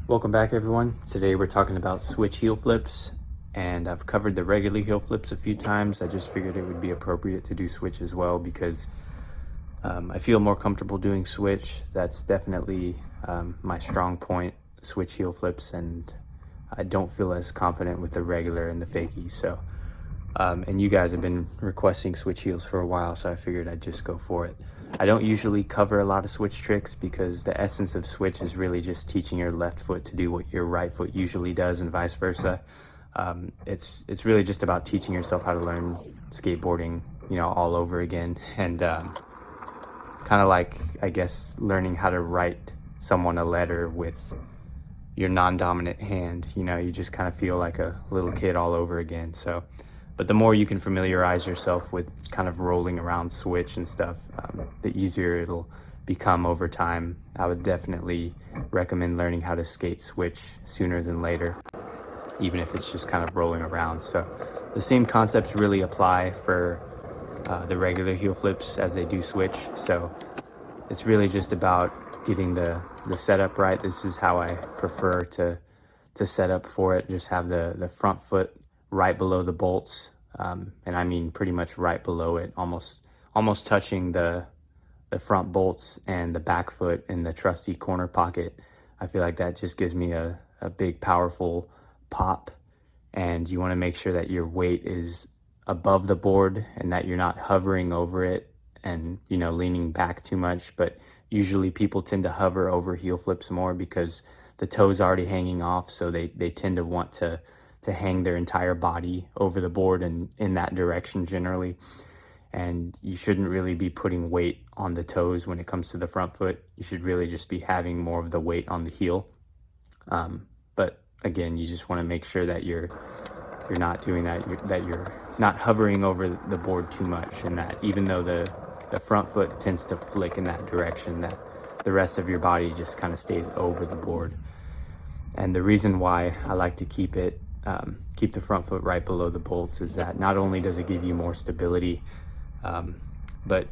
Welcome back, everyone. Today we're talking about switch heel flips, and I've covered the regular heel flips a few times. I just figured it would be appropriate to do switch as well because I feel more comfortable doing switch. That's definitely my strong point, switch heel flips, and I don't feel as confident with the regular and the fakie. So, and you guys have been requesting switch heels for a while, so I figured I'd just go for it. I don't usually cover a lot of switch tricks because the essence of switch is really just teaching your left foot to do what your right foot usually does and vice versa. It's really just about teaching yourself how to learn skateboarding, all over again. And kind of like, I guess, learning how to write someone a letter with your non-dominant hand. You just kind of feel like a little kid all over again. So, but the more you can familiarize yourself with kind of rolling around switch and stuff, the easier it'll become over time. I would definitely recommend learning how to skate switch sooner than later, even if it's just kind of rolling around. So the same concepts really apply for the regular heel flips as they do switch. So it's really just about getting the setup right. This is how I prefer to set up for it. Just have the front foot right below the bolts, and I mean pretty much right below it, almost touching the front bolts, and the back foot in the trusty corner pocket. I feel like that just gives me a big powerful pop, and you want to make sure that your weight is above the board and that you're not hovering over it and leaning back too much. But usually people tend to hover over heel flips more because the toe's already hanging off, so they tend to want to hang their entire body over the board and in that direction generally. And you shouldn't really be putting weight on the toes when it comes to the front foot. You should really just be having more of the weight on the heel. But again, you just want to make sure that you're not doing that, that you're not hovering over the board too much, and that even though the front foot tends to flick in that direction, that the rest of your body just kind of stays over the board. And the reason why I like to keep the front foot right below the bolts is that not only does it give you more stability, but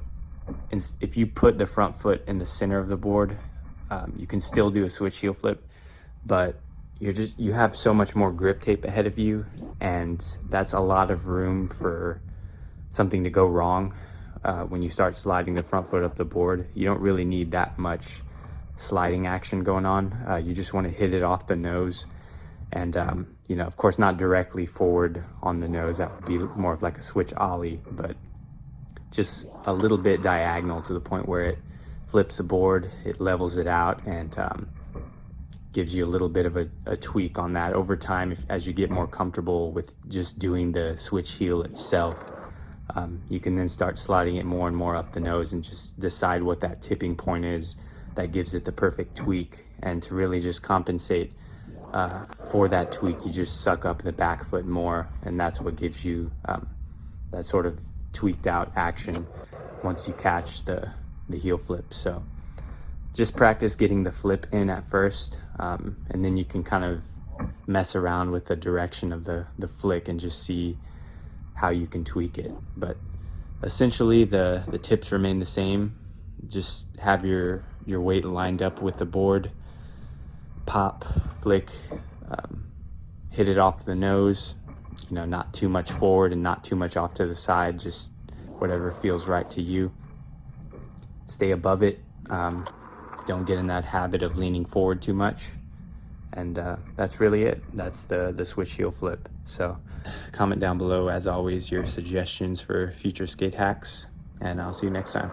if you put the front foot in the center of the board, you can still do a switch heel flip, but you have so much more grip tape ahead of you, and that's a lot of room for something to go wrong. When you start sliding the front foot up the board, you don't really need that much sliding action going on. You just want to hit it off the nose, and of course not directly forward on the nose. That would be more of like a switch ollie, but just a little bit diagonal to the point where it flips the board, it levels it out, and gives you a little bit of a tweak on that over time. As you get more comfortable with just doing the switch heel itself, you can then start sliding it more and more up the nose and just decide what that tipping point is that gives it the perfect tweak. And to really just compensate for that tweak, you just suck up the back foot more, and that's what gives you that sort of tweaked out action once you catch the heel flip. So just practice getting the flip in at first, and then you can kind of mess around with the direction of the flick and just see how you can tweak it. But essentially the tips remain the same. Just have your weight lined up with the board, pop, flick, hit it off the nose, not too much forward and not too much off to the side, just whatever feels right to you. Stay above it. Don't get in that habit of leaning forward too much. And that's really it. That's the switch heel flip. So comment down below, as always, your suggestions for future skate hacks, and I'll see you next time.